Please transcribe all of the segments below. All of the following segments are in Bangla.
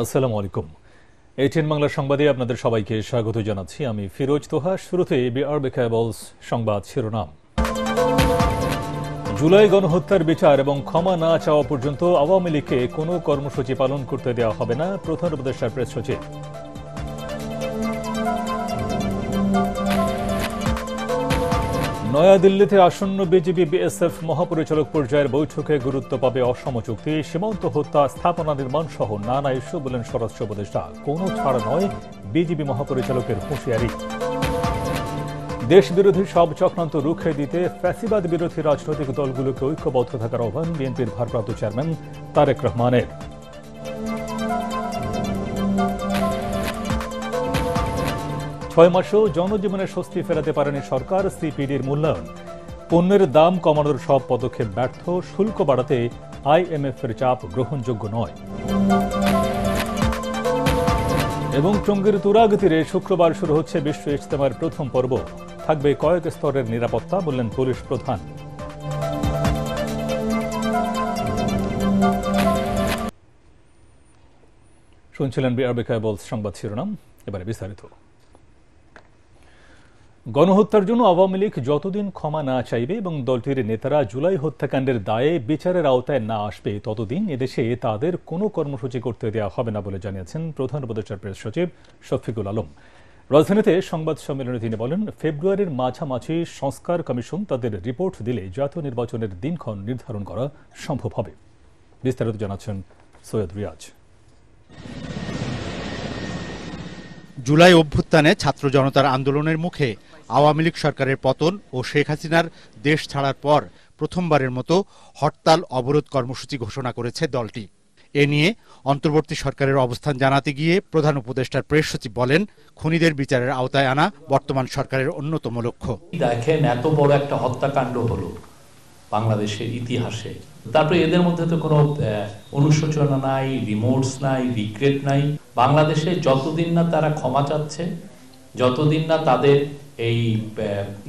আসসালামু আলাইকুম। এটিএন বাংলা সংবাদে আপনাদের সবাইকে স্বাগত জানাচ্ছি। আমি ফিরোজ তোহা। শুরুতে বিআরবি কেবলস সংবাদ শিরোনাম। জুলাই গণহত্যার বিচার এবং ক্ষমা না চাওয়া পর্যন্ত আওয়ামী লীগকে কোনো কর্মসূচি পালন করতে দেওয়া হবে না, প্রধান উপদেষ্টার প্রেস সচিব। নয়াদিল্লিতে আসন্ন বিজিবি বিএসএফ মহাপরিচালক পর্যায়ের বৈঠকে গুরুত্ব পাবে অসম চুক্তি, সীমান্ত হত্যা, স্থাপনা নির্মাণ সহ নানা ইস্যু বলেন স্বরাষ্ট্র উপদেষ্টা। কোনো ছাড় নয়, বিজিবি মহাপরিচালকের হুঁশিয়ারি। দেশ বিরোধী সব চক্রান্ত রুখে দিতে ফ্যাসিবাদ বিরোধী রাজনৈতিক দলগুলোকে ঐক্যবদ্ধ থাকার আহ্বান বিএনপির ভারপ্রাপ্ত চেয়ারম্যান তারেক রহমানের। 6 মাসেও জনজীবনে স্বস্তি ফেরাতে পারেনি সরকার, সিপিডির মূল্যায়ন। পণ্যের দাম কমানোর সব পদক্ষেপ ব্যর্থ, শুল্ক বাড়াতে আইএমএফ এর চাপ গ্রহণযোগ্য নয়। এবং টঙ্গীর তুরাগ তীরে শুক্রবার শুরু হচ্ছে বিশ্ব ইজতেমার প্রথম পর্ব। থাকবে কয়েক স্তরের নিরাপত্তা, বললেন পুলিশ প্রধান। শুনছিলেন বিআরবি কেবলস সংবাদ শিরোনাম। এবারে বিস্তারিত। গণহত্যার জন্য আওয়ামী লীগ যতদিন ক্ষমা না চাইবে এবং দলটির নেতারা জুলাই হত্যাকাণ্ডের দায়ে বিচারের আওতায় না আসবে, ততদিন এদেশে তাদের কোনো কর্মসূচি করতে দেওয়া হবে না বলে জানিয়েছেন প্রধান উপদেষ্টার প্রেস সচিব শফিকুল আলম। রাজধানীতে সংবাদ সম্মেলনে তিনি বলেন, ফেব্রুয়ারির মাঝামাঝি সংস্কার কমিশন তাদের রিপোর্ট দিলে জাতীয় নির্বাচনের দিনক্ষণ নির্ধারণ করা সম্ভব হবে। বিস্তারিত জানাচ্ছেন সৈয়দ রিয়াজ। জুলাই অভ্যুত্থানে ছাত্র জনতার আন্দোলনের মুখে আওয়ামী লীগ সরকারের পতন ও শেখ হাসিনার দেশ ছাড়ার পর প্রথমবারের মতো হরতাল অবরোধ কর্মসূচি ঘোষণা করেছে দলটি। এ নিয়ে অন্তর্বর্তী সরকারের অবস্থান জানাতে গিয়ে প্রধান উপদেষ্টার প্রেস সচিব বলেন, খুনিদের বিচারের আওতায় আনা বর্তমান সরকারের অন্যতম লক্ষ্য। দেখেন, এত বড় একটা হত্যাকাণ্ড হলো বাংলাদেশের ইতিহাসে, তারপরে এদের মধ্যে তো কোনো অনুশোচনা নাই, রিমোর্স নাই, রিগ্রেট নাই। বাংলাদেশে যতদিন না তারা ক্ষমা চাচ্ছে, যতদিন না তাদের এই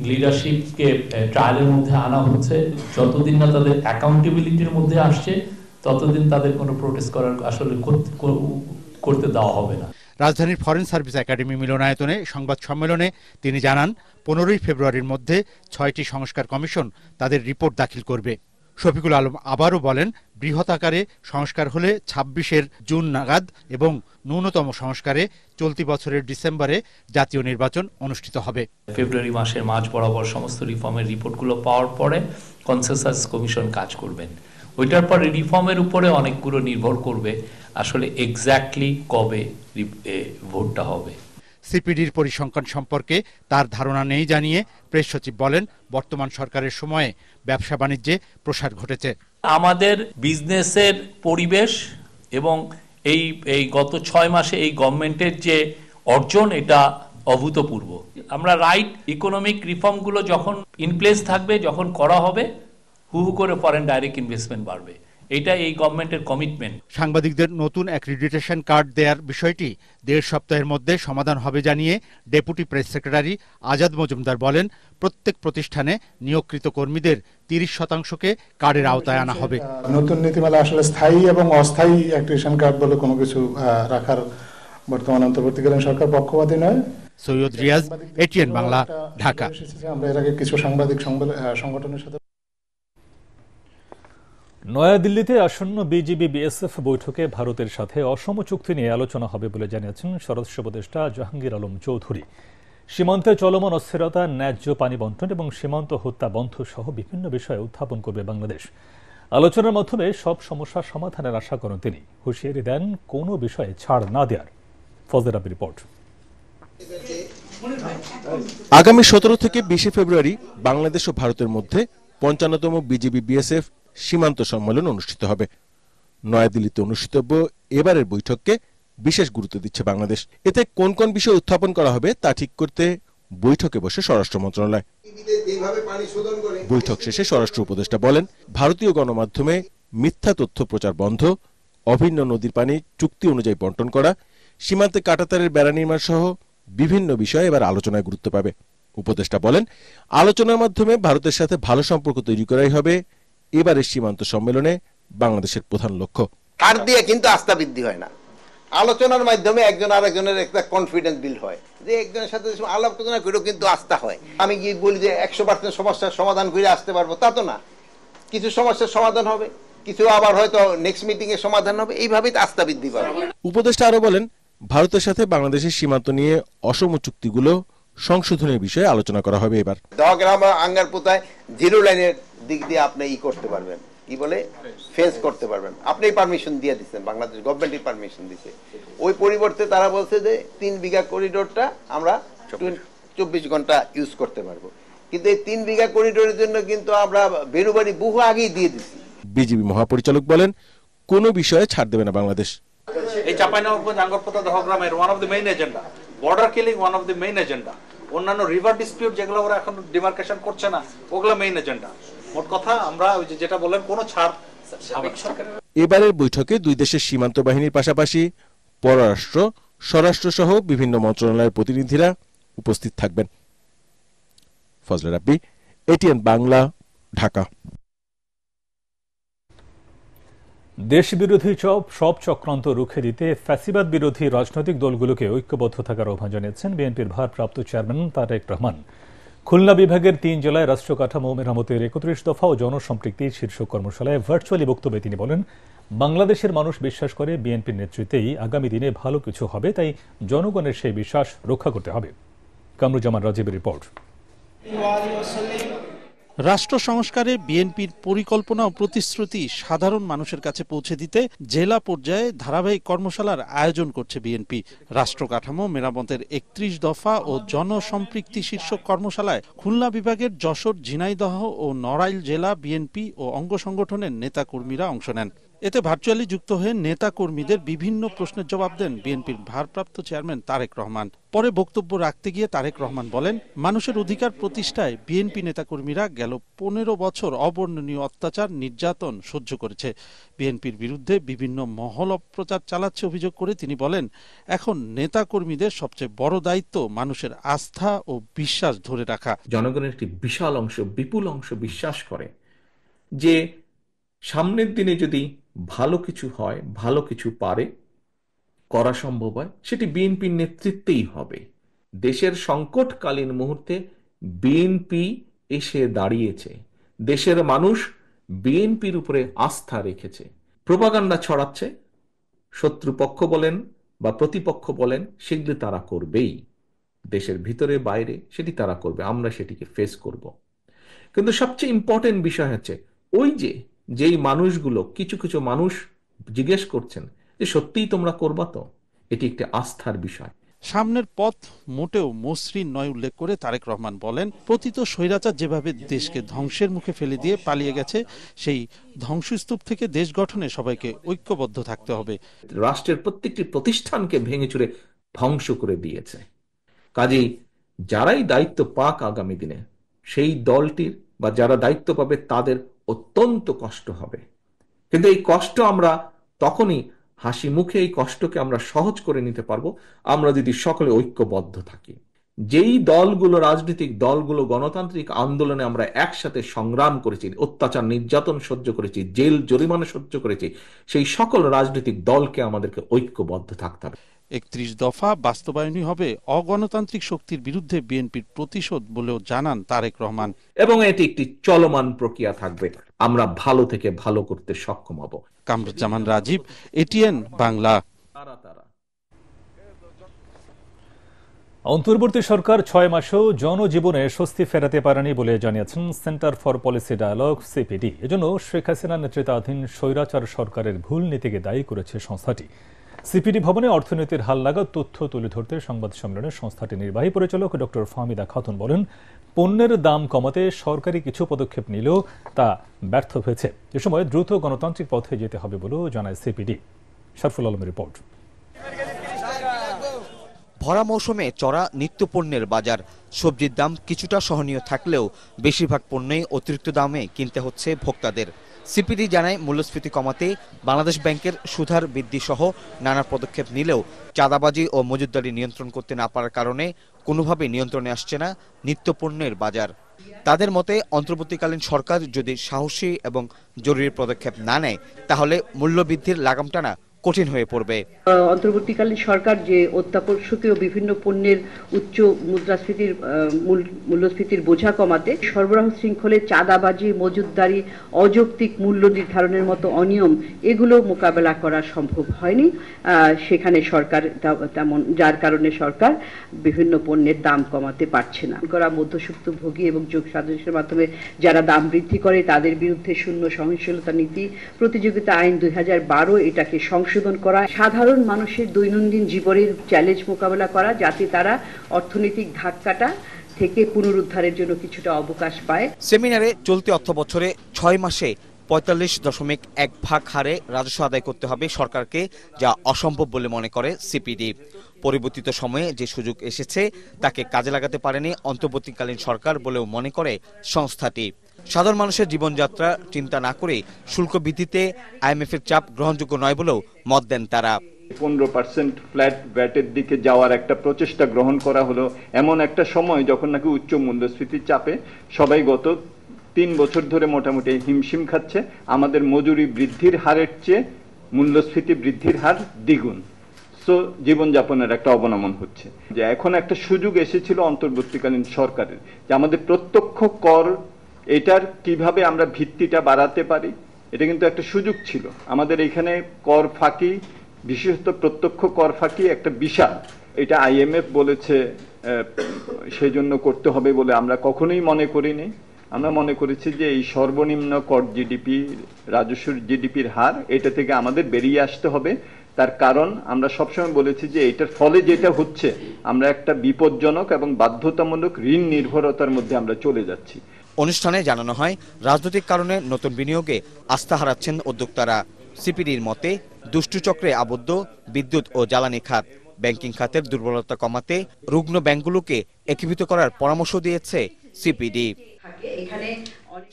লিডারশিপকে ট্রায়ালের মধ্যে আনা হচ্ছে, যতদিন না তাদের অ্যাকাউন্টেবিলিটির মধ্যে আসছে, ততদিন তাদের কোনো প্রোটেস্ট করার আসলে করতে দেওয়া হবে না। রাজধানীর ফরেন সার্ভিস একাডেমি মিলনায়তনে সংবাদ সম্মেলনে তিনি জানান, 15 ফেব্রুয়ারির মধ্যে 6টি সংস্কার কমিশন তাদের রিপোর্ট দাখিল করবে। শফিকুল আলম আবারও বলেন, বৃহৎ আকারে সংস্কার হলে 26 জুন নাগাদ এবং ন্যূনতম সংস্কারে চলতি বছরের ডিসেম্বরে জাতীয় নির্বাচন অনুষ্ঠিত হবে। ফেব্রুয়ারি মাসের মাঝ বরাবর সমস্ত রিফর্মের রিপোর্টগুলো পাওয়ার পরে কনসেনসাস কমিশন কাজ করবেন। ওইটার পরে রিফর্মের উপরে অনেকগুলো নির্ভর করবে আসলে এক্স্যাক্টলি কবে ভোটটা হবে। সিপিডির পরিসংখ্যান সম্পর্কে তার ধারণা নেই জানিয়ে প্রেস সচিব বলেন, বর্তমান সরকারের সময়ে ব্যবসা বাণিজ্যে প্রসার ঘটেছে। আমাদের বিজনেসের পরিবেশ এবং এই গত 6 মাসে এই গভর্নমেন্টের যে অর্জন, এটা অভূতপূর্ব। আমরা রাইট ইকোনমিক রিফর্মগুলো যখন ইন প্লেস থাকবে, যখন করা হবে, হু করে ফরেন ডাইরেক্ট ইনভেস্টমেন্ট বাড়বে। এটা এই গভর্নমেন্টের কমিটমেন্ট। সাংবাদিকদের নতুন অ্যাক্রিডিটেশন কার্ড দেওয়ার বিষয়টি 1.5 সপ্তাহের মধ্যে সমাধান হবে জানিয়ে deputy press secretary Azad Majumdar বলেন, প্রত্যেক প্রতিষ্ঠানে নিয়োগকৃত কর্মীদের 30%কে কার্ডের আওতায় আনা হবে। নতুন নীতিমালা আসলে স্থায়ী এবং অস্থায়ী অ্যাক্রিডিটেশন কার্ড বলে কোনো কিছু রাখার বর্তমান অন্তর্বর্তীকালীন সরকার পক্ষপাতী নয়। সৈয়দ রিয়াজ, এটিএন বাংলা, ঢাকা। আমরা এর আগে কিছু সাংবাদিক সংগঠনের সাথে। নয়াদিল্লিতে আসন্ন বিজিবি বিএসএফ বৈঠকে ভারতের সাথে অসম চুক্তি নিয়ে আলোচনা হবে বলে জানিয়েছেন স্বরাষ্ট্র উপদেষ্টা জাহাঙ্গীর আলম চৌধুরী। সীমান্তে চলমান অস্থিরতা, ন্যায্য পানি বন্টন এবং সীমান্ত হত্যা বন্ধ সহ বিভিন্ন বিষয়ে উত্থাপন করবে বাংলাদেশ। আলোচনার মাধ্যমে সব সমস্যার সমাধানের আশা করেন তিনি। হুঁশিয়ারি দেন কোনো বিষয়ে ছাড় না দেওয়ার। ফজর আবি রিপোর্ট। আগামী 17 থেকে 20 ফেব্রুয়ারি বাংলাদেশ ও ভারতের মধ্যে 55তম বিজিবি বিএসএফ সীমান্ত সম্মেলন অনুষ্ঠিত হবে। নয়াদিল্লিতে অনুষ্ঠিতব্য এবারের বৈঠককে বিশেষ গুরুত্ব দিচ্ছে বাংলাদেশ। এতে কোন কোন বিষয় উত্থাপন করা হবে তা ঠিক করতে বৈঠকে বসে স্বরাষ্ট্র মন্ত্রণালয়। বৈঠক শেষে স্বরাষ্ট্র উপদেষ্টা বলেন, ভারতীয় গণমাধ্যমে মিথ্যা তথ্য প্রচার বন্ধ, অভিন্ন নদীর পানি চুক্তি অনুযায়ী বন্টন করা, সীমান্তে কাঁটাতারের বেড়া নির্মাণ সহ বিভিন্ন বিষয়ে এবার আলোচনায় গুরুত্ব পাবে। উপদেষ্টা বলেন, আলোচনার মাধ্যমে ভারতের সাথে ভালো সম্পর্ক তৈরি করাই হবে এবারের সীমান্ত সম্মেলনে বাংলাদেশের প্রধান লক্ষ্য। ছাড় দিয়ে কিন্তু আস্থা বৃদ্ধি হয় না। আলোচনার মাধ্যমে একজন আরেকজনের একটা কনফিডেন্স বিল্ড হয়, যে একজনের সাথে আলোচনা করেও কিন্তু আস্থা হয়। আমি গিয়ে বলি যে 100% সমস্যার সমাধান করে আসতে পারবো, তা তো না। কিছু সমস্যার সমাধান হবে, কিছু আবার হয়তো নেক্সট মিটিং এর সমাধান হবে, এইভাবেই তো আস্থা বৃদ্ধি পাবে। উপদেষ্টা আরো বলেন, ভারতের সাথে বাংলাদেশের সীমান্ত নিয়ে অসম চুক্তিগুলো সংশোধনের বিষয়ে আলোচনা করা হবে এবার। দহগ্রাম আঙ্গার পোতায় জিরো লাইনের দিক দিয়ে আপনি করতে পারবেন, কি বলে ফেন্স করতে পারবেন, আপনি পারমিশন দিয়ে দিচ্ছেন, বাংলাদেশ গভর্নমেন্টই পারমিশন দিচ্ছে। ওই পরিবর্তে তারা বলছে যে 3 বিঘা করিডোরটা আমরা 24 ঘন্টা ইউজ করতে পারবো, কিন্তু এই 3 বিঘা করিডোরের জন্য কিন্তু আমরা বেরুবাড়ি বহু আগেই দিয়ে দিচ্ছি। বিজিবি মহাপরিচালক বলেন, কোনো বিষয়ে ছাড় দেবে না বাংলাদেশ। এই চাঁপাইনবাবগঞ্জ আঙ্গরপোতা দহগ্রামের one of the main agenda, border killing one of the main agenda, অন্যান্য রিভার ডিসপিউট যেগুলো ওরা এখন ডিমার্কেশন করছে না, ওগুলো মেইন এজেন্ডা। মোট কথা আমরা ওই যেটা বলেন কোনো ছাড়। এবারের বৈঠকে দুই দেশের সীমান্ত বাহিনীর পাশাপাশি পররাষ্ট্র, স্বরাষ্ট্র সহ বিভিন্ন মন্ত্রণালয়ের প্রতিনিধিরা উপস্থিত থাকবেন। ফজলে রাব্বি, এটিএন বাংলা, ঢাকা। দেশবিরোধী সব চক্রান্ত রুখে দিতে ফ্যাসিবাদ বিরোধী রাজনৈতিক দলগুলোকে ঐক্যবদ্ধ থাকার আহ্বান জানিয়েছেন বিএনপির ভারপ্রাপ্ত চেয়ারম্যান তারেক রহমান। খুলনা বিভাগের 3 জেলায় রাষ্ট্র কাঠামো মেরামতের 31 দফা ও জনসম্পৃক্তি শীর্ষক কর্মশালায় ভার্চুয়ালি বক্তব্যে তিনি বলেন, বাংলাদেশের মানুষ বিশ্বাস করে বিএনপির নেতৃত্বেই আগামী দিনে ভালো কিছু হবে, তাই জনগণের সেই বিশ্বাস রক্ষা করতে হবে। কামরুজ্জামান রাজীবের রিপোর্ট। রাষ্ট্র সংস্কারে বিএনপির পরিকল্পনা ও প্রতিশ্রুতি সাধারণ মানুষের কাছে পৌঁছে দিতে জেলা পর্যায়ে ধারাবাহিক কর্মশালার আয়োজন করছে বিএনপি। রাষ্ট্র কাঠামো মেরামতের 31 দফা ও জনসম্পৃক্তি শীর্ষক কর্মশালায় খুলনা বিভাগের যশোর, ঝিনাইদহ ও নড়াইল জেলা বিএনপি ও অঙ্গ সংগঠনের নেতাকর্মীরা অংশ নেন। এতে ভার্চুয়ালি যুক্ত হয়ে নেতাকর্মীদের বিভিন্ন প্রশ্নের জবাব দেন বিএনপির ভারপ্রাপ্ত চেয়ারম্যান তারেক রহমান। পরে বক্তব্য রাখতে গিয়ে তারেক রহমান বলেন, মানুষের অধিকার প্রতিষ্ঠায় বিএনপি নেতাকর্মীরা গেল 15 বছর অবর্ণনীয় অত্যাচার, নির্যাতন সহ্য করেছে। বিএনপির বিরুদ্ধে বিভিন্ন মহল অপপ্রচার চালাচ্ছে অভিযোগ করে তিনি বলেন, এখন নেতাকর্মীদের সবচেয়ে বড় দায়িত্ব মানুষের আস্থা ও বিশ্বাস ধরে রাখা। জনগণের একটি বিশাল অংশ, বিপুল অংশ বিশ্বাস করে যে সামনের দিনে যদি ভালো কিছু হয়, ভালো কিছু পারে করা সম্ভব হয়, সেটি বিএনপির নেতৃত্বেই হবে। দেশের সংকটকালীন মুহূর্তে বিএনপি এসে দাঁড়িয়েছে, দেশের মানুষ বিএনপির উপরে আস্থা রেখেছে। প্রোপাগান্ডা ছড়াচ্ছে, শত্রুপক্ষ বলেন বা প্রতিপক্ষ বলেন, সেগুলি তারা করবেই, দেশের ভিতরে বাইরে সেটি তারা করবে, আমরা সেটিকে ফেস করব। কিন্তু সবচেয়ে ইম্পর্টেন্ট বিষয় হচ্ছে ওই যেই মানুষগুলো, কিছু কিছু মানুষ জিজ্ঞেস করছেন যে সত্যিই তোমরা করবা তো, এটি একটি আস্থার বিষয়। সামনের পথ মোটেও মসৃণ নয় উল্লেখ করে তারেক রহমান বলেন, পতিত স্বৈরাচার যেভাবে দেশকে ধ্বংসের মুখে ফেলে দিয়ে পালিয়ে গেছে, সেই ধ্বংসস্তূপ থেকে দেশ গঠনে সবাইকে ঐক্যবদ্ধ থাকতে হবে। রাষ্ট্রের প্রত্যেকটি প্রতিষ্ঠানকে ভেঙে চুরে ধ্বংস করে দিয়েছে। কাজেই যারাই দায়িত্ব পাক আগামী দিনে, সেই দলটির বা যারা দায়িত্ব পাবে তাদের অত্যন্ত কষ্ট হবে। কিন্তু এই কষ্ট আমরা তখনই হাসি মুখে এই কষ্টকে আমরা সহজ করে নিতে পারবো আমরা যদি সকলে ঐক্যবদ্ধ থাকি। যেই দলগুলো, রাজনৈতিক দলগুলো গণতান্ত্রিক আন্দোলনে আমরা একসাথে সংগ্রাম করেছি, অত্যাচার নির্যাতন সহ্য করেছি, জেল জরিমানা সহ্য করেছি, সেই সকল রাজনৈতিক দলকে আমাদেরকে ঐক্যবদ্ধ থাকতে হবে। 31 দফা বাস্তবায়নই হবে অগণতান্ত্রিক শক্তির বিরুদ্ধে বিএনপির প্রতিশোধ বলেও জানান তারেক রহমান। এবং এটি একটি চলমান প্রক্রিয়া থাকবে, আমরা ভালো থেকে ভালো করতে সক্ষম হব। কামরুজ্জামান রাজীব, এটিএন বাংলা। অন্তর্বর্তী সরকার 6 মাসেও জনজীবনে স্বস্তি ফেরাতে পারেনি বলে জানিয়েছেন Centre for Policy Dialogue, CPD. এজন্য শেখ হাসিনা নেতৃত্বাধীন স্বৈরাচার সরকারের ভুল নীতিকে দায়ী করেছে সংস্থাটি। সিপিডি ভবনে অর্থনীতির হালনাগাদ তথ্য তুলে ধরতে সংবাদ সম্মেলনে সংস্থাটির নির্বাহী পরিচালক ডক্টর ফাহমিদা খাতুন বলেন, পণ্যের দাম কমাতে সরকারি কিছু পদক্ষেপ নিলেও তা ব্যর্থ হয়েছে। এ সময় দ্রুত গণতান্ত্রিক পথে যেতে হবে বলেও জানায় সিপিডি। শরফুল আলমের রিপোর্ট। ভরা মৌসুমে চড়া নিত্যপণ্যের বাজার, সবজির দাম কিছুটা সহনীয় থাকলেও বেশিরভাগ পণ্যই অতিরিক্ত দামে কিনতে হচ্ছে ভোক্তাদের। সিপিডি জানায়, মূল্যস্ফীতি কমাতে বাংলাদেশ ব্যাংকের সুদহার বৃদ্ধি সহ নানা পদক্ষেপ নিলেও চাঁদাবাজি ও মজুতদারি নিয়ন্ত্রণ করতে না পারার কারণে কোনোভাবে নিয়ন্ত্রণে আসছে না নিত্যপণ্যের বাজার। তাদের মতে, অন্তর্বর্তীকালীন সরকার যদি সাহসী এবং জরুরি পদক্ষেপ না নেয়, তাহলে মূল্যবৃদ্ধির লাগাম টানা কঠিন হয়ে পড়বে। অন্তর্বর্তীকালীন সরকার যে অত্যাবশ্যকীয় বিভিন্ন পণ্যের উচ্চ মূল্যস্ফীতির বোঝা কমাতে সরবরাহ শৃঙ্খলে চাঁদাবাজি, মজুতদারি, অযৌক্তিক মূল্য নির্ধারণের মতো অনিয়ম এগুলো মোকাবেলা করা সম্ভব হয়নি। সেখানে সরকার তেমন, যার কারণে সরকার বিভিন্ন পণ্যের দাম কমাতে পারছে না। মধ্যস্বত্বভোগী এবং যোগ সাজসের মাধ্যমে যারা দাম বৃদ্ধি করে তাদের বিরুদ্ধে শূন্য সহনশীলতা নীতি, প্রতিযোগিতা আইন 2012 এটাকে সংশোধন করা, সাধারণ মানুষের দৈনন্দিন জীবনের চ্যালেঞ্জ মোকাবেলা করা, যাতে তারা অর্থনৈতিক ধাক্কাটা থেকে পুনরুদ্ধারের জন্য কিছুটা অবকাশ পায়। সেমিনারে চলতি অর্থবছরে 6 মাসে 45.1 হারে রাজস্ব আদায় করতে হবে সরকারকে, যা অসম্ভব বলে মনে করে সিপিডি। পরিবর্তিত সময়ে যে সুযোগ এসেছে তাকে কাজে লাগাতে পারেনি অন্তর্বর্তীকালীন সরকার বলেও মনে করে সংস্থাটি। সাধারণ মানুষের জীবনযাত্রা চিন্তা না করে শুল্ক বৃদ্ধিতে IMF এর চাপ গ্রহণযোগ্য নয় বলেও মত দেন তারা। 15% ফ্ল্যাট ভ্যাটের দিকে যাওয়ার একটা প্রচেষ্টা গ্রহণ করা হলো এমন একটা সময় যখন নাকি উচ্চ মূল্যস্ফীতির চাপে সবাই গত 3 বছর ধরে মোটামুটি হিমশিম খাচ্ছে। আমাদের মজুরি বৃদ্ধির হারের চেয়ে মূল্যস্ফীতি বৃদ্ধির হার দ্বিগুণ। সো জীবনযাপনের একটা অবনমন হচ্ছে। যে এখন একটা সুযোগ এসেছিল অন্তর্বর্তীকালীন সরকারের, যে আমাদের প্রত্যক্ষ কর এটার কিভাবে আমরা ভিত্তিটা বাড়াতে পারি, এটা কিন্তু একটা সুযোগ ছিল। আমাদের এখানে কর ফাঁকি, বিশেষত প্রত্যক্ষ কর ফাঁকি একটা বিশাল, এটা IMF বলেছে সেই জন্য করতে হবে বলে আমরা কখনোই মনে করিনি। আমরা মনে করেছি যে এই সর্বনিম্ন কর জিডিপি, রাজস্ব জিডিপির হার, এটা থেকে আমাদের বেরিয়ে আসতে হবে। তার কারণ আমরা সবসময় বলেছি যে এটার ফলে যেটা হচ্ছে, আমরা একটা বিপজ্জনক এবং বাধ্যতামূলক ঋণ নির্ভরতার মধ্যে আমরা চলে যাচ্ছি। অনুষ্ঠানে জানানো হয়, রাজনৈতিক কারণে নতুন বিনিয়োগে আস্থা হারাচ্ছেন উদ্যোক্তারা। সিপিডির মতে দুষ্টচক্রে আবদ্ধ বিদ্যুৎ ও জ্বালানি খাত, ব্যাংকিং খাতের দুর্বলতা কমাতে রুগ্ন ব্যাংকগুলোকে একীভূত করার পরামর্শ দিয়েছে সিপিডি।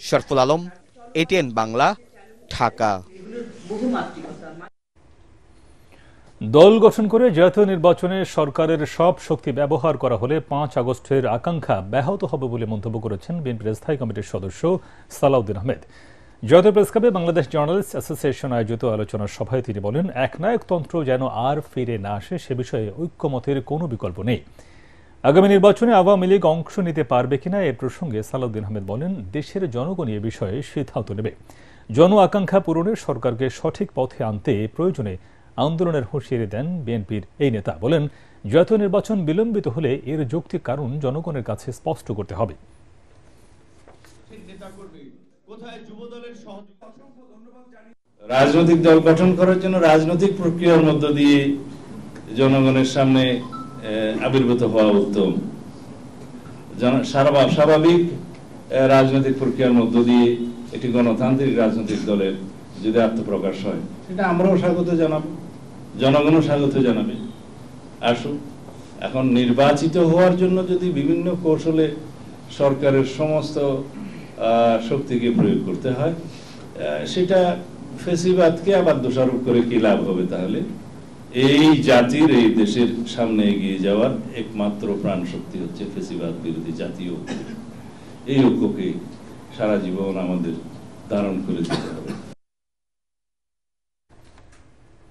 শরফুল আলম, ATN বাংলা, ঢাকা। দল গঠন করে জাতীয় নির্বাচনে সরকারের সব শক্তি ব্যবহার করা হলে 5 আগস্টের আকাঙ্ক্ষা ব্যাহত হবে বলে মন্তব্য করেছেন বিএনপির স্থায়ী কমিটির সদস্য সালাউদ্দিন আহমেদ। জাতীয় প্রেসক্লাবে বাংলাদেশ জার্নালিস্ট অ্যাসোসিয়েশন আয়োজিত আলোচনা সভায় তিনি বলেন, একনায়কতন্ত্র যেন আর ফিরে না আসে সে বিষয়ে ঐক্যমতের কোনো বিকল্প নেই। আগামী নির্বাচনে আওয়ামী লীগ অংশ নিতে পারবে কিনা এ প্রসঙ্গে সালাউদ্দিন আহমেদ বলেন, দেশের জনগণ এ বিষয়ে সিদ্ধান্ত নেবে। জন আকাঙ্ক্ষা পূরণে সরকারকে সঠিক পথে আনতে প্রয়োজনে আন্দোলনের হুঁশিয়ারি দেন বিএনপির এই নেতা। বলেন, জাতীয় নির্বাচন বিলম্বিত হলে এর যৌক্তিক কারণ জনগণের কাছে স্পষ্ট করতে হবে। রাজনৈতিক দল গঠন করার জন্য রাজনৈতিক প্রক্রিয়ার মধ্য দিয়ে জনগণের সামনে আবির্ভূত হওয়া উত্তম। স্বাভাবিক রাজনৈতিক প্রক্রিয়ার মধ্য দিয়ে একটি গণতান্ত্রিক রাজনৈতিক দলের যদি আত্মপ্রকাশ হয়, সেটা আমরাও স্বাগত জানাবো, জনগণও স্বাগত জানাবে। আসুন, এখন নির্বাচিত হওয়ার জন্য যদি বিভিন্ন কৌশলে সরকারের সমস্ত শক্তিকে প্রয়োগ করতে হয়, সেটা ফেসিবাদকে আবার দোষারোপ করে কি লাভ হবে? তাহলে এই জাতির, এই দেশের সামনে এগিয়ে যাওয়ার একমাত্র প্রাণ শক্তি হচ্ছে ফেসিবাদ বিরোধী জাতীয় ঐক্য। এই ঐক্যকে সারা জীবন আমাদের ধারণ করে যেতে হবে।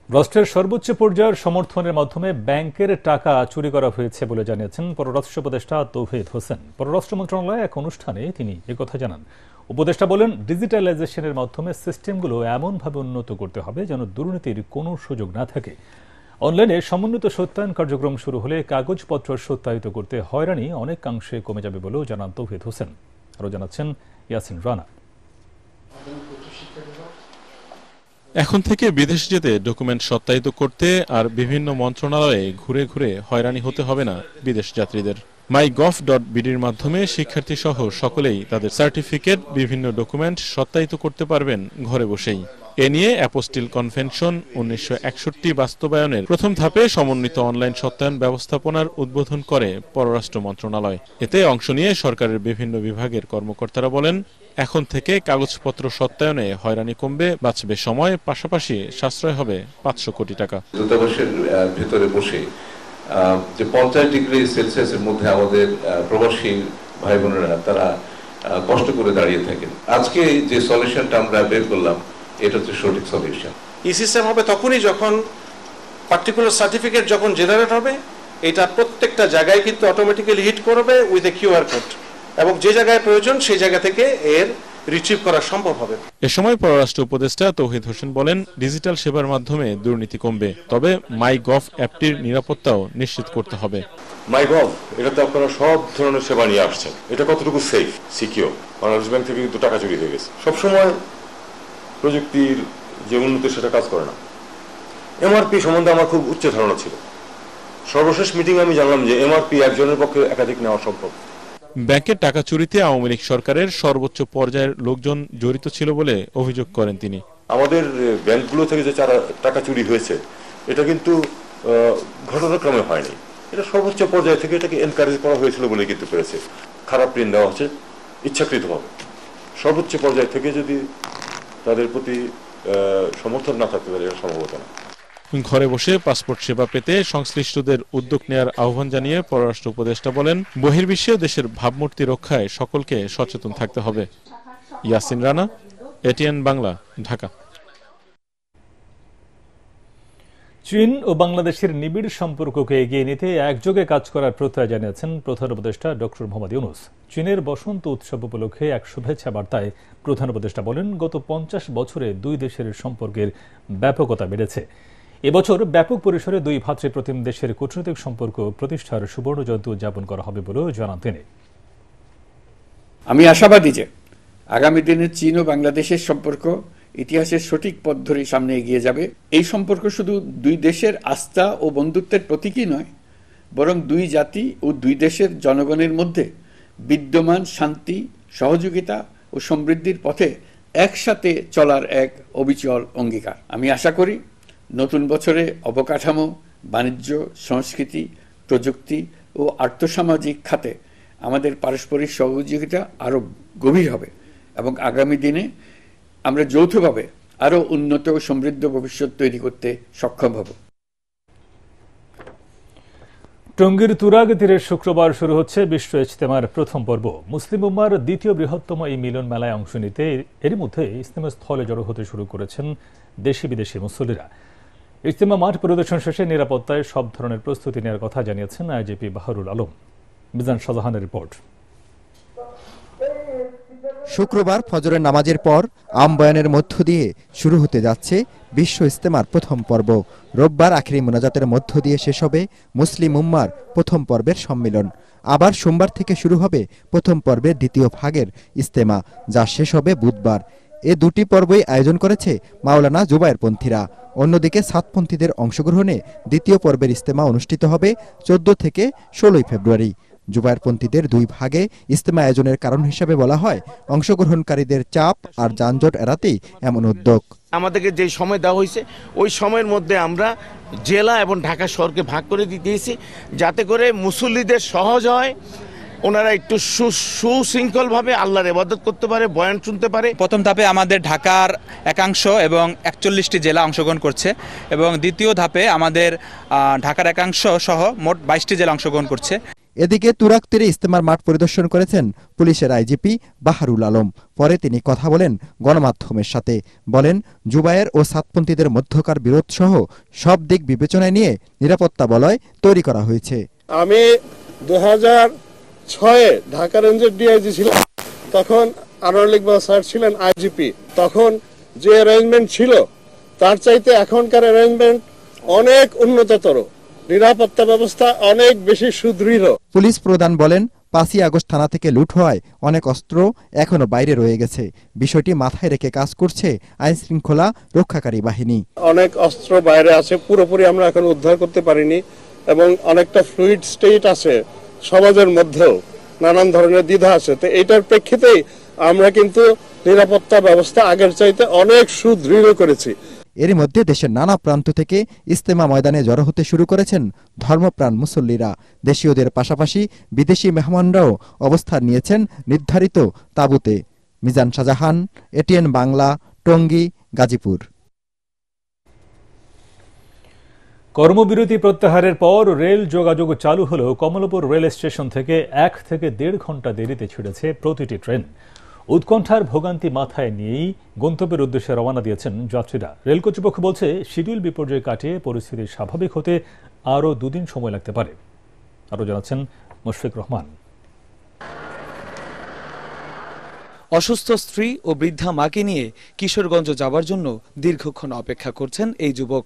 রাষ্ট্রের সর্বোচ্চ পর্যায়ের সমর্থনের মাধ্যমে ব্যাংকের টাকা চুরি করা হয়েছে বলে জানিয়েছেন পররাষ্ট্র উপদেষ্টা তৌহিদ হোসেন। পররাষ্ট্র মন্ত্রণালয়ে এক অনুষ্ঠানে তিনি একথা জানান। উপদেষ্টা বলেন, ডিজিটালাইজেশনের মাধ্যমে সিস্টেমগুলো এমনভাবে উন্নত করতে হবে যেন দুর্নীতির কোনো সুযোগ না থাকে। অনলাইনে সমন্বিত সত্যায়ন কার্যক্রম শুরু হলে কাগজপত্র সত্যায়িত করতে হয়রানি অনেকাংশে কমে যাবে বলেও জানান তৌহিদ হোসেন। আরও জানাচ্ছেন ইয়াসিন রানা। এখন থেকে বিদেশ যেতে ডকুমেন্ট সত্যায়িত করতে আর বিভিন্ন মন্ত্রণালয়ে ঘুরে ঘুরে হয়রানি হতে হবে না বিদেশ যাত্রীদের। mygov.bd-র মাধ্যমে শিক্ষার্থী সহ সকলেই তাদের সার্টিফিকেট, বিভিন্ন ডকুমেন্ট সত্যায়িত করতে পারবেন ঘরে বসেই। এ নিয়ে অ্যাপোস্টিল কনভেনশন 1961 বাস্তবায়নের প্রথম ধাপে সমন্বিত অনলাইন সত্যায়ন ব্যবস্থাপনার উদ্বোধন করে পররাষ্ট্র মন্ত্রণালয়। এতে অংশ নিয়ে সরকারের বিভিন্ন বিভাগের কর্মকর্তারা বলেন, এখন থেকে কাগজপত্র সত্যায়নে হয়রানি কমবে, বাঁচবে সময়, পাশাপাশি সাশ্রয় হবে 500 কোটি টাকা। দূতাবাসের ভেতরে বসে যে 50 ডিগ্রি সেলসিয়াসের মধ্যে আমাদের প্রবাসী ভাই বোনেরা তারা কষ্ট করে দাঁড়িয়ে থাকেন। আজকে যে সলিউশনটা আমরা বের করলাম, এটা হচ্ছে সঠিক সলিউশন। ই সিস্টেম হবে তখনই যখন পার্টিকুলার সার্টিফিকেট যখন জেনারেট হবে, এটা প্রত্যেকটা জায়গায় কিন্তু অটোমেটিক্যালি হিট করবে উইথ এ কিউআর কোড, এবং যে জায়গায় প্রয়োজন সেই জায়গা থেকে এর রিট্রিভ করা সম্ভব হবে। এ সময় পররাষ্ট্র উপদেষ্টা তৌহিদ হোসেন বলেন, ডিজিটাল সেবার মাধ্যমে দুর্নীতি কমবে, তবে মাই গভ অ্যাপটির নিরাপত্তাও নিশ্চিত করতে হবে। মাই গভ এটাতে আপনারা সব ধরনের সেবা নিয়ে আসছেন, এটা কতটুকু সেফ সিকিউর? বাংলাদেশ ব্যাংক থেকে কিন্তু টাকা চুরি হয়ে গেছে। সবসময় প্রযুক্তির যে উন্নতি সেটা কাজ করে না। এমআরপি সম্বন্ধে আমার খুব উচ্চ ধারণা ছিল, সর্বশেষ মিটিং আমি জানলাম যে এমআরপি একজনের পক্ষে একাধিক নেওয়া সম্ভব। ব্যাংকের টাকা চুরিতে আওয়ামী লীগ সরকারের সর্বোচ্চ পর্যায়ের লোকজন জড়িত ছিল বলে অভিযোগ করেন তিনি। আমাদের ব্যাংকগুলো থেকে যে টাকা চুরি হয়েছে এটা কিন্তু ঘটনাক্রমে হয়নি, এটা সর্বোচ্চ পর্যায় থেকে এটাকে এনকারেজ করা হয়েছিল বলে কিন্তু পেরেছে। খারাপ ঋণ দেওয়া হচ্ছে ইচ্ছাকৃতভাবে। সর্বোচ্চ পর্যায় থেকে যদি তাদের প্রতি সমর্থন না থাকতে পারে, এটা সম্ভবত না। ঘরে বসে পাসপোর্ট সেবা পেতে সংশ্লিষ্টদের উদ্যোগ নেওয়ার আহ্বান জানিয়ে পররাষ্ট্র উপদেষ্টা বলেন, বহির্বিশ্বে দেশের ভাবমূর্তি রক্ষায় সকলকে সচেতন থাকতে হবে। ইয়াসিন রানা, এটিএন বাংলা, ঢাকা। চীন ও বাংলাদেশের নিবিড় সম্পর্ককে এগিয়ে নিতে একযোগে কাজ করার প্রত্যয় জানিয়েছেন প্রধান উপদেষ্টা ডক্টর মোহাম্মদ ইউনূস। চীনের বসন্ত উৎসব উপলক্ষে এক শুভেচ্ছা বার্তায় প্রধান উপদেষ্টা বলেন, গত 50 বছরে দুই দেশের সম্পর্কের ব্যাপকতা বেড়েছে। এবছর ব্যাপক পরিসরে দুই ভ্রাতৃপ্রতিম দেশের কূটনৈতিক সম্পর্ক প্রতিষ্ঠার সুবর্ণ জয়ন্তী উদযাপন করা হবে বলেও জানান তিনি। আমি আশাবাদী যে আগামী দিনে চীন ও বাংলাদেশের সম্পর্ক ইতিহাসের সঠিক পথ ধরে সামনে এগিয়ে যাবে। এই সম্পর্ক শুধু দুই দেশের আস্থা ও বন্ধুত্বের প্রতীকই নয়, বরং দুই জাতি ও দুই দেশের জনগণের মধ্যে বিদ্যমান শান্তি, সহযোগিতা ও সমৃদ্ধির পথে একসাথে চলার এক অবিচল অঙ্গীকার। আমি আশা করি নতুন বছরে অবকাঠামো, বাণিজ্য, সংস্কৃতি, প্রযুক্তি ও আর্থসামাজিক খাতে আমাদের পারস্পরিক সহযোগিতা আরও গভীর হবে এবং আগামী দিনে আমরা যৌথভাবে আরও উন্নত ও সমৃদ্ধ ভবিষ্যৎ তৈরি করতে সক্ষম হব। টঙ্গীর তুরাগ তীরে শুক্রবার শুরু হচ্ছে বিশ্ব ইজতেমার প্রথম পর্ব। মুসলিম উম্মার দ্বিতীয় বৃহত্তম এই মিলন মেলায় অংশ নিতে এরই মধ্যে ইজতেমা স্থলে জড়ো হতে শুরু করেছেন দেশি বিদেশি মুসল্লিরা। ইজতেমা মাঠ পরিদর্শন শেষে নিরাপত্তায় সব ধরনের প্রস্তুতি নেওয়ার কথা জানিয়েছেন আইজিপি বাহারুল আলম। মিজান শাহজাহানের রিপোর্ট। শুক্রবার ফজরের নামাজের পর আমবয়ানের মধ্য দিয়ে শুরু হতে যাচ্ছে বিশ্ব ইজতেমার প্রথম পর্ব। রোববার আখেরি মোনাজাতের মধ্য দিয়ে শেষ হবে মুসলিম উম্মার প্রথম পর্বের সম্মেলন। আবার সোমবার থেকে শুরু হবে প্রথম পর্বের দ্বিতীয় ভাগের ইজতেমা, যা শেষ হবে বুধবার। এ দুটি পর্বই আয়োজন করেছে মাওলানা জুবায়েরপন্থীরা। অন্যদিকে সাতপন্থীদের অংশগ্রহণে দ্বিতীয় পর্বের ইজতেমা অনুষ্ঠিত হবে 14 থেকে 16 ফেব্রুয়ারি। জুবায়েরপন্থীদের দুই ভাগে ইজতেমা আয়োজনের কারণ হিসেবে বলা হয় অংশগ্রহণকারীদের চাপ আর যানজট এড়াতেই এমন উদ্যোগ। আমাদেরকে যে সময় দেওয়া হয়েছে ওই সময়ের মধ্যে আমরা জেলা এবং ঢাকা শহরকে ভাগ করে দিয়েছি, যাতে করে মুসল্লিদের সহজ হয়, ওনারা একটু সুশৃঙ্খলভাবে আল্লাহর ইবাদত করতে পারে, বয়ান শুনতে পারে। প্রথম ধাপে আমাদের ঢাকার একাংশ এবং 41টি জেলা অংশগ্রহণ করছে এবং দ্বিতীয় ধাপে আমাদের ঢাকার একাংশ সহ মোট 22টি জেলা অংশগ্রহণ করছে। এদিকে তুরাগ তীরে ইজতেমার মাঠ পরিদর্শন করেছেন পুলিশের আইজিপি বাহারুল আলম। পরে তিনি কথা বলেন গণমাধ্যমের সাথে। বলেন, জুবায়ের ও সাতপন্থীদের মধ্যকার বিরোধ সহ সব দিক বিবেচনায় নিয়ে নিরাপত্তা বলয় তৈরি করা হয়েছে। আমি 2006-এ ঢাকা রেঞ্জের ডিআইজি ছিলাম, তখন আনোয়ার ইকবাল স্যার ছিলেন আইজিপি। তখন যে অ্যারেঞ্জমেন্ট ছিল তার চাইতে এখনকার অ্যারেঞ্জমেন্ট অনেক উন্নততর, নিরাপত্তা ব্যবস্থা অনেক বেশি সুদৃঢ়। পুলিশ প্রধান বলেন, 5ই আগস্ট থানা থেকে লুট হওয়ায় অনেক অস্ত্র এখনো বাইরে রয়ে গেছে। বিষয়টি মাথায় রেখে কাজ করছে আইন শৃঙ্খলা রক্ষাকারী বাহিনী। অনেক অস্ত্র বাইরে আছে, পুরোপুরি আমরা এখন উদ্ধার করতে পারিনি এবং অনেকটা ফ্লুইড স্টেট আছে সমাজের মধ্যেও, নানান ধরনের দ্বিধা আছে। তো এইটার প্রেক্ষিতেই আমরা কিন্তু নিরাপত্তা ব্যবস্থা আগের চাইতে অনেক সুদৃঢ় করেছি। এরই মধ্যে দেশের নানা প্রান্ত থেকে ইজতেমা ময়দানে জড়ো হতে শুরু করেছেন ধর্মপ্রাণ মুসল্লিরা। দেশীয়দের পাশাপাশি বিদেশি মেহমানরাও অবস্থান নিয়েছেন নির্ধারিত তাঁবুতে। মিজান শাহজাহান, এটিএন বাংলা, টঙ্গী, গাজীপুর। কর্মবিরতি প্রত্যাহারের পর রেল যোগাযোগ চালু হলেও কমলাপুর রেল স্টেশন থেকে 1 থেকে 1.5 ঘন্টা দেরিতে ছেড়েছে প্রতিটি ট্রেন। উৎকণ্ঠার ভোগান্তি মাথায় নিয়েই গন্তব্যের উদ্দেশ্যে রওনা দিয়েছেন যাত্রীরা। রেল কর্তৃপক্ষ বলছে, শিডিউল বিপর্যয় কাটিয়ে পরিস্থিতি স্বাভাবিক হতে আরও 2 দিন সময় লাগতে পারে। আরও জানাচ্ছেন মুশফিক রহমান। অসুস্থ স্ত্রী ও বৃদ্ধা মাকে নিয়ে কিশোরগঞ্জ যাবার জন্য দীর্ঘক্ষণ অপেক্ষা করছেন এই যুবক।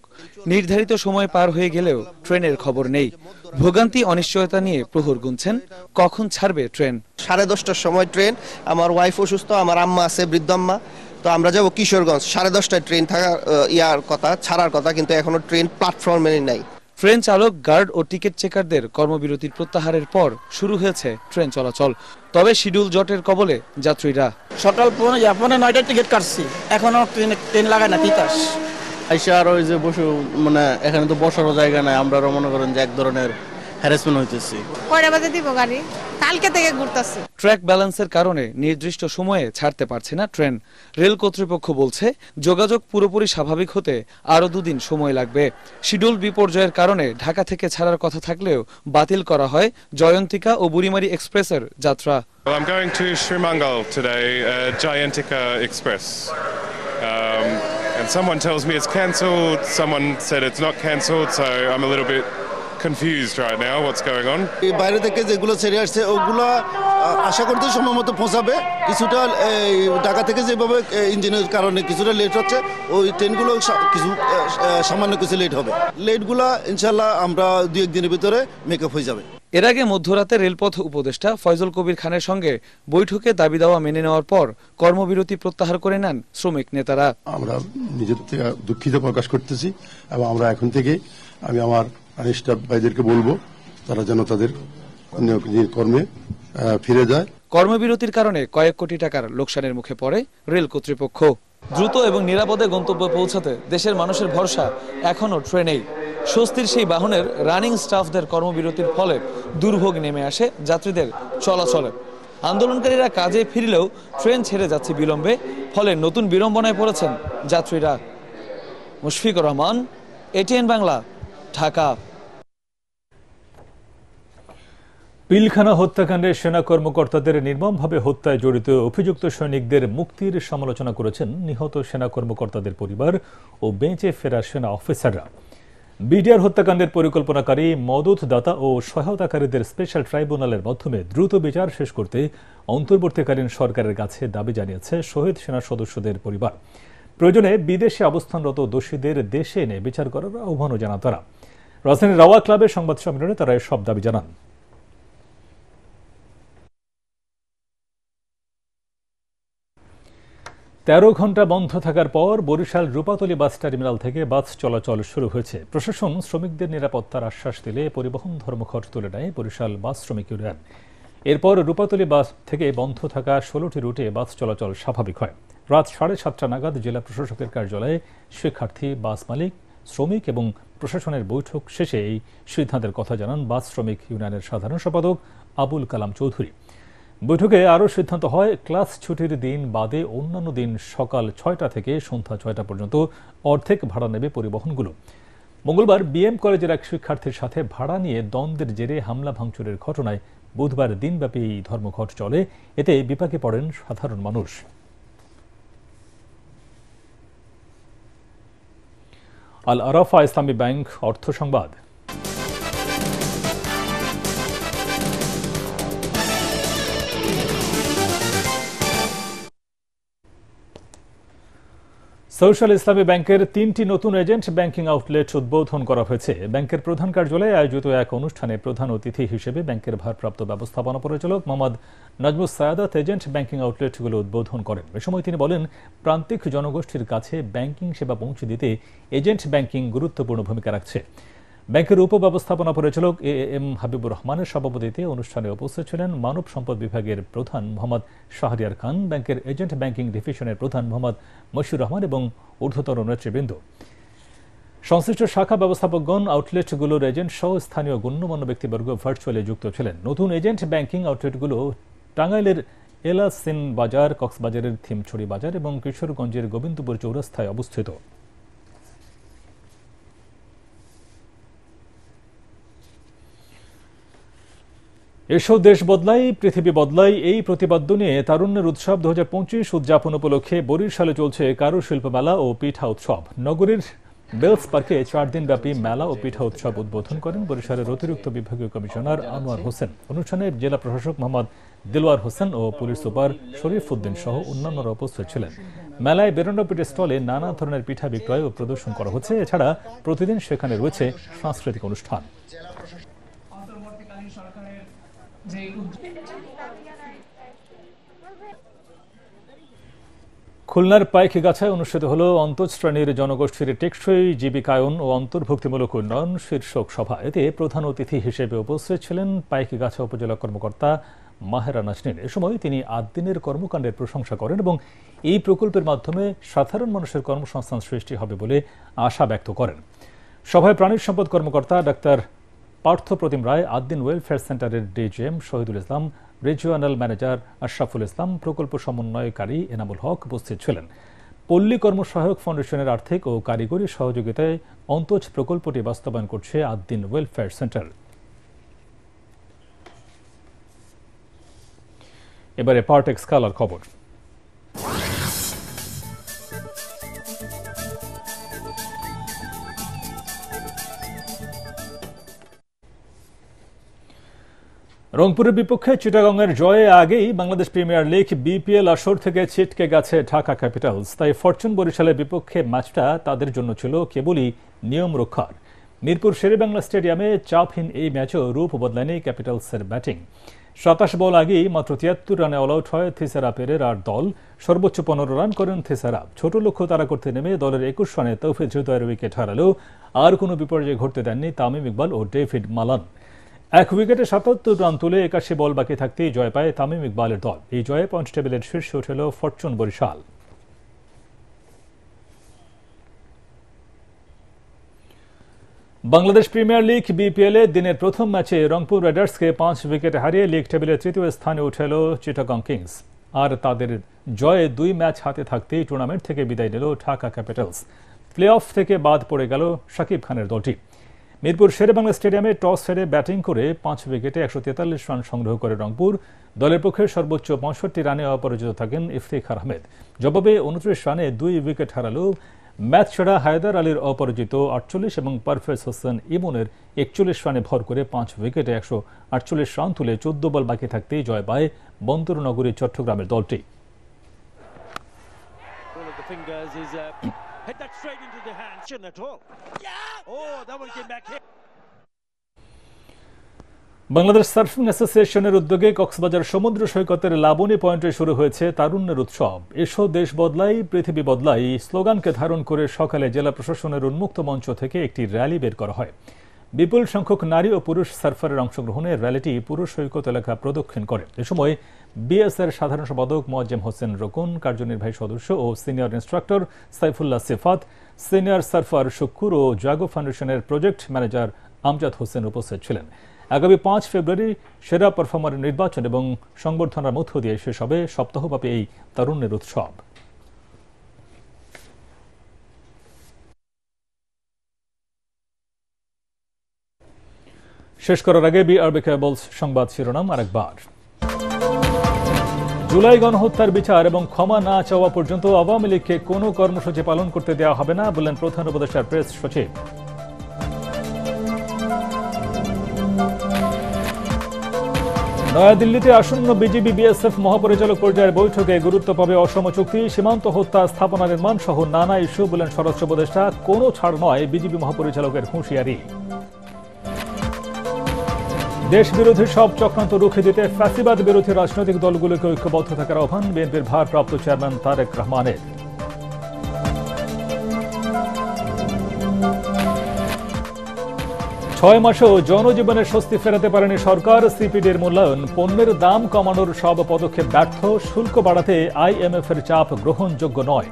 নির্ধারিত সময় পার হয়ে গেলেও ট্রেনের খবর নেই। ভোগান্তি অনিশ্চয়তা নিয়ে প্রহর গুনছেন কখন ছাড়বে ট্রেন। 10:30টার সময় ট্রেন, আমার ওয়াইফ অসুস্থ, আমার আম্মা আছে, বৃদ্ধ আম্মা, তো আমরা যাব কিশোরগঞ্জ। 10:30টায় ট্রেন থাকার ছাড়ার কথা, কিন্তু এখনো ট্রেন প্ল্যাটফর্মে নাই। ট্রেন চালক, গার্ড ও টিকিট চেকারদের কর্মবিরতির প্রত্যাহারের পর শুরু হয়েছে ট্রেন চলাচল। তবে শিডিউল জটের কবলে যাত্রীরা। সকাল 9টার টিকিট কাটছি, এখনো ট্রেন লাগায় না, তিতাস আইসা। আর ওই যে বসে এখানে তো বসারও জায়গা নাই, আমরা মনে করেন যে এক ধরনের হ্যারাসমেন্ট হইতেছি। কয়টা বাজে দিব গাড়ি? কালকে থেকে ঘুরতেছি। ট্র্যাক ব্যালেন্সের কারণে নির্দিষ্ট সময়ে ছাড়তে পারছে না ট্রেন। রেল কর্তৃপক্ষ বলছে, যোগাযোগ পুরোপুরি স্বাভাবিক হতে আরো 2 দিন সময় লাগবে। শিডিউল বিপর্যয়ের কারণে ঢাকা থেকে ছাড়ার কথা থাকলেও বাতিল করা হয় জয়ন্তিকা ও বুড়িমারি এক্সপ্রেসের যাত্রা। I'm going to Shrimangal today, Jayantika Express. And someone tells me it's cancelled, someone said it's not cancelled, so I'm a little bit confused right now what's going on. বাইরে থেকে যেগুলো ছেড়ে আসছে ওগুলো আশা করতে সময় মতো পৌঁছাবে। কিছুটা ঢাকা থেকে যেভাবে ইঞ্জিনের কারণে কিছুটা লেট হচ্ছে, ওই ট্রেনগুলো কিছু সামান্য কিছু লেট হবে। লেটগুলো ইনশাল্লাহ আমরা 2-1 দিনের ভিতরে মেকআপ হয়ে যাবে। এর আগে মধ্যরাতে রেলপথ উপদেষ্টা ফয়জল কবির খানের সঙ্গে বৈঠকে দাবি দাওয়া মেনে নেওয়ার পর কর্মবিরতি প্রত্যাহার করে নেন শ্রমিক নেতারা। আমরা নিজের থেকে দুঃখিত প্রকাশ করতেছি এবং আমরা এখন থেকে আমি আমার স্টাফ ভাইদেরকে বলবো তারা যেন তাদের কর্মে ফিরে যায়। কর্মবিরতির কারণে কয়েক কোটি টাকার লোকসানের মুখে পড়ে রেল কর্তৃপক্ষ। দ্রুত এবং নিরাপদে গন্তব্যে পৌঁছাতে দেশের মানুষের ভরসা এখনো ট্রেনেই। স্বস্তির সেই বাহনের রানিং স্টাফদের কর্মবিরতির ফলে দুর্ভোগ নেমে আসে যাত্রীদের চলাচলে। আন্দোলনকারীরা কাজে ফিরলেও ট্রেন ছেড়ে যাচ্ছে বিলম্বে, ফলে নতুন বিড়ম্বনায় পড়েছেন যাত্রীরা। মুশফিকুর রহমান, এটিএন বাংলা, ঢাকা। পিলখানা হত্যাকাণ্ডে সেনা কর্মকর্তাদের নির্মমভাবে হত্যায় জড়িত অভিযুক্ত সৈনিকদের মুক্তির সমালোচনা করেছেন নিহত সেনা কর্মকর্তাদের পরিবার ও বেঁচে ফেরা সেনা অফিসাররা। বিডিআর হত্যাকাণ্ডের পরিকল্পনাকারী, মদতদাতা ও সহায়তাকারীদের স্পেশাল ট্রাইব্যুনালের মাধ্যমে দ্রুত বিচার শেষ করতে অন্তর্বর্তীকালীন সরকারের কাছে দাবি জানিয়েছে শহীদ সেনা সদস্যদের পরিবার। প্রয়োজনে বিদেশে অবস্থানরত দোষীদের দেশে এনে বিচার করার আহ্বানও জানান তারা। রাজধানীর রাওয়া ক্লাবের সংবাদ সম্মেলনে তারা এসব দাবি জানান। 13 ঘণ্টা বন্ধ থাকার পর বরিশাল রূপাতলী বাস টার্মিনাল থেকে বাস চলাচল শুরু হয়েছে। প্রশাসন শ্রমিকদের নিরাপত্তার আশ্বাস দিলে পরিবহন ধর্মঘট তুলে নেয় বরিশাল বাস শ্রমিক ইউনিয়ন। এরপর রূপাতলী বাস থেকে বন্ধ থাকা 16টি রুটে বাস চলাচল স্বাভাবিক হয়। রাত 7:30 নাগাদ জেলা প্রশাসকের কার্যালয়ে শিক্ষার্থী, বাস মালিক, শ্রমিক এবং প্রশাসনের বৈঠক শেষে এই সিদ্ধান্তের কথা জানান বাস শ্রমিক ইউনিয়নের সাধারণ সম্পাদক আবুল কালাম চৌধুরী। বৈঠকে আরও সিদ্ধান্ত হয়, ক্লাস ছুটির দিন বাদে অন্যান্য দিন সকাল 6টা থেকে সন্ধ্যা 6টা পর্যন্ত অর্ধেক ভাড়া নেবে পরিবহনগুলো। মঙ্গলবার বিএম কলেজের এক শিক্ষার্থীর সাথে ভাড়া নিয়ে দ্বন্দ্বের জেরে হামলা ভাঙচুরের ঘটনায় বুধবার দিনব্যাপী এই ধর্মঘট চলে। এতে বিপাকে পড়েন সাধারণ মানুষ। আল আরাফা ইসলামী ব্যাংক অর্থ সংবাদ। সোশ্যাল ইসলামী ব্যাংকের 3টি নতুন এজেন্ট ব্যাংকিং আউটলেট উদ্বোধন করা হয়েছে। ব্যাংকের প্রধান কার্যালয়ে আয়োজিত এক অনুষ্ঠানে প্রধান অতিথি হিসেবে ব্যাংকের ভারপ্রাপ্ত ব্যবস্থাপনা পরিচালক মোহাম্মদ নাজমুস সায়াদাত এজেন্ট ব্যাংকিং আউটলেটগুলো উদ্বোধন করেন। এ সময় তিনি বলেন, প্রান্তিক জনগোষ্ঠীর কাছে ব্যাংকিং সেবা পৌঁছে দিতে এজেন্ট ব্যাংকিং গুরুত্বপূর্ণ ভূমিকা রাখছে। ব্যাংকের উপব্যবস্থাপনা পরিচালক এএম হাবিবুর রহমানের সভাপতিত্বে অনুষ্ঠানে উপস্থিত ছিলেন মানব সম্পদ বিভাগের প্রধান মোহাম্মদ শাহরিয়ার খান, ব্যাংকের এজেন্ট ব্যাংকিং ডিভিশনের প্রধান মোহাম্মদ মশিউর রহমান এবং ঊর্ধ্বতন নেতৃবৃন্দ। সংশ্লিষ্ট শাখা ব্যবস্থাপকগণ, আউটলেটগুলোর এজেন্ট সহ স্থানীয় গণ্যমান্য ব্যক্তিবর্গ ভার্চুয়ালি যুক্ত ছিলেন। নতুন এজেন্ট ব্যাংকিং আউটলেটগুলো টাঙ্গাইলের এলাসিন বাজার, কক্সবাজারের থিমছড়ি বাজার এবং কিশোরগঞ্জের গোবিন্দপুর চৌরাস্তায় অবস্থিত। এসো দেশ বদলাই পৃথিবী বদলাই এই প্রতিপাদ্য নিয়ে তারুণ্যের উৎসব 2025 উদযাপন উপলক্ষে বরিশালে চলছে কারুশিল্প মেলা ও পিঠা উৎসব। নগরীর বেলস পার্কে 4 দিনব্যাপী মেলা ও পিঠা উৎসব উদ্বোধন করেন বরিশালের অতিরিক্ত বিভাগীয় কমিশনার আনোয়ার হোসেন। অনুষ্ঠানে জেলা প্রশাসক মোহাম্মদ দিলওয়ার হোসেন ও পুলিশ সুপার শরীফ উদ্দিন সহ অন্যান্যরা উপস্থিত ছিলেন। মেলায় 52টি স্টলে নানা ধরনের পিঠা বিক্রয় ও প্রদর্শন করা হচ্ছে। এছাড়া প্রতিদিন সেখানে রয়েছে সাংস্কৃতিক অনুষ্ঠান। খুলনার পাইকগাছায় অনুষ্ঠিত হল অন্তঃশ্রেণীর জনগোষ্ঠীর টেকসই জীবিকায়ন ও অন্তর্ভুক্তিমূলক উন্নয়ন শীর্ষক সভা। এতে প্রধান অতিথি হিসেবে উপস্থিত ছিলেন পাইকগাছা উপজেলা কর্মকর্তা মাহেরা নাজনীন। এ সময় তিনি 8 দিনের কর্মকাণ্ডের প্রশংসা করেন এবং এই প্রকল্পের মাধ্যমে সাধারণ মানুষের কর্মসংস্থান সৃষ্টি হবে বলে আশা ব্যক্ত করেন। সভায় প্রাণী সম্পদ কর্মকর্তা ডাক্তার পার্থ প্রতিম রায়, 8 দিন ওয়েলফেয়ার সেন্টারের DGM Shahidul Islam, regional manager Ashraful Islam, প্রকল্প সমন্বয়কারী এনামুল হক উপস্থিত ছিলেন। পল্লী কর্মসহায়ক ফাউন্ডেশনের আর্থিক ও কারিগরি সহযোগিতায় অন্তোজ প্রকল্পটি বাস্তবায়ন করছে 8 দিন ওয়েলফেয়ার সেন্টার। এবারে পার্টেক্স খেলার খবর। রংপুরের বিপক্ষে চিটাগংয়ের জয়ে আগেই বাংলাদেশ প্রিমিয়ার লিগ বিপিএল আসর থেকে ছিটকে গেছে ঢাকা ক্যাপিটালস। তাই ফরচুন বরিশালের বিপক্ষে ম্যাচটা তাদের জন্য ছিল কেবলই নিয়ম রক্ষার। মিরপুর শেরেবাংলা স্টেডিয়ামে চাপহীন এই ম্যাচও রূপ বদলায়নি ক্যাপিটালসের ব্যাটিং। 27 বল আগেই মাত্র 73 রানে অল আউট হয় থিসারা পেরেরার দল। সর্বোচ্চ 15 রান করেন থিসারা। ছোট লক্ষ্য তাড়া করতে নেমে দলের 21 রানে তৌফিক হৃদয়ের উইকেট হারালেও আর কোনো বিপর্যয় ঘটতে দেননি তামিম ইকবাল ও ডেভিড মালান। 1 উইকেটে 77 রান তুলে 81 বল বাকি থাকতেই জয় পায় তামিম ইকবালের দল। এই জয়ে পয়েন্ট টেবিলের শীর্ষে উঠল Fortune Barishal. Bangladesh Premier League বিপিএলে দিনের প্রথম ম্যাচে রংপুর রাইডার্সকে 5 উইকেটে হারিয়ে লিগ টেবিলে তৃতীয় স্থানে উঠল চিটাগং কিংস। আর তাদের জয়ে 2 ম্যাচ হাতে থাকতেই টুর্নামেন্ট থেকে বিদায় নিল ঢাকা ক্যাপিটালস। প্লে অফ থেকে বাদ পড়ে গেল শাকিব খানের দলটি। মিরপুর শেরেবাংলা স্টেডিয়ামে টস হেরে ব্যাটিং করে 5 উইকেটে 143 রান সংগ্রহ করে রংপুর। দলের পক্ষে সর্বোচ্চ 65 রানে অপরাজিত থাকেন ইফতিখার আহমেদ। জবাবে 29 রানে 2 উইকেট হারালেও ম্যাচ ছাড়া হায়দার আলীর অপরাজিত 48 এবং পারভেজ হোসেন ইমনের 41 রানে ভর করে 5 উইকেটে 148 রান তুলে 14 বল বাকি থাকতেই জয় পায় বন্দরনগরী চট্টগ্রামের দলটি। বাংলাদেশ সার্ফিং অ্যাসোসিয়েশনের উদ্যোগে কক্সবাজার সমুদ্র সৈকতের লাবণী পয়েন্টে শুরু হয়েছে তারুণ্যের উৎসব। এসো দেশ বদলাই পৃথিবী বদলাই স্লোগানকে ধারণ করে সকালে জেলা প্রশাসনের উন্মুক্ত মঞ্চ থেকে একটি র্যালি বের করা হয়। বিপুল সংখ্যক নারী ও পুরুষ সার্ফারের অংশগ্রহণে র্যালিটি পুরো সৈকত এলাকা প্রদক্ষিণ করে। এ সময় বিএসএর সাধারণ সম্পাদক মোয়াজ্জেম হোসেন রকুন, কার্যনির্বাহী সদস্য ও সিনিয়র ইন্সট্রাক্টর সাইফুল্লাহ সিফাত, সিনিয়র সার্ফার শুক্কুর ও জাগো ফাউন্ডেশনের প্রজেক্ট ম্যানেজার আমজাদ হোসেন উপস্থিত ছিলেন। আগামী 5 ফেব্রুয়ারি সেরা পারফর্মারের নির্বাচন এবং সংবর্ধনার মধ্য দিয়ে শেষ হবে সপ্তাহব্যাপী এই তারুণ্যের উৎসব। শেষ করার আগে বিআরবি কেবলস সংবাদ শিরোনাম আরেকবার। জুলাই গণহত্যার বিচার এবং ক্ষমা না চাওয়া পর্যন্ত আওয়ামী লীগকে কোনো কর্মসূচি পালন করতে দেওয়া হবে না বললেন প্রধান উপদেষ্টার প্রেস সচিব। নয়াদিল্লিতে আসন্ন বিজিবি বিএসএফ মহাপরিচালক পর্যায়ের বৈঠকে গুরুত্ব পাবে অসম চুক্তি, সীমান্ত হত্যা, স্থাপনা নির্মাণ সহ নানা ইস্যু বলেন স্বরাষ্ট্র উপদেষ্টা। কোনো ছাড় নয় বিজিবি মহাপরিচালকের হুঁশিয়ারি। দেশ বিরোধী সব চক্রান্ত রুখে দিতে ফ্যাসিবাদ বিরোধী রাজনৈতিক দলগুলোকে ঐক্যবদ্ধ থাকার আহ্বান বিএনপির ভারপ্রাপ্ত চেয়ারম্যান তারেক রহমানের। 6 মাসেও জনজীবনে স্বস্তি ফেরাতে পারেনি সরকার। সিপিডির মূল্যায়ন, পণ্যের দাম কমানোর সব পদক্ষেপ ব্যর্থ, শুল্ক বাড়াতে আইএমএফ এর চাপ গ্রহণযোগ্য নয়।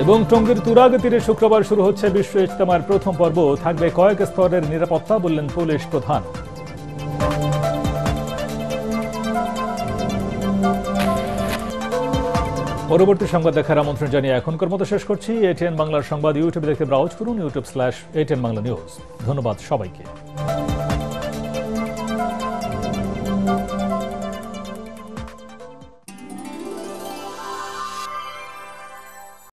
এবং টঙ্গীর তুরাগ তীরে শুক্রবার শুরু হচ্ছে বিশ্ব ইজতেমার প্রথম পর্ব। থাকবে কয়েক স্তরের নিরাপত্তা বললেন পুলিশ প্রধান। পরবর্তী সংবাদ দেখার আমন্ত্রণ জানিয়ে এখনকার মতো শেষ করছি। এটিএন বাংলার সংবাদ ইউটিউবে দেখতে ব্রাউজ করুন youtube/ATN Bangla News। ধন্যবাদ সবাইকে।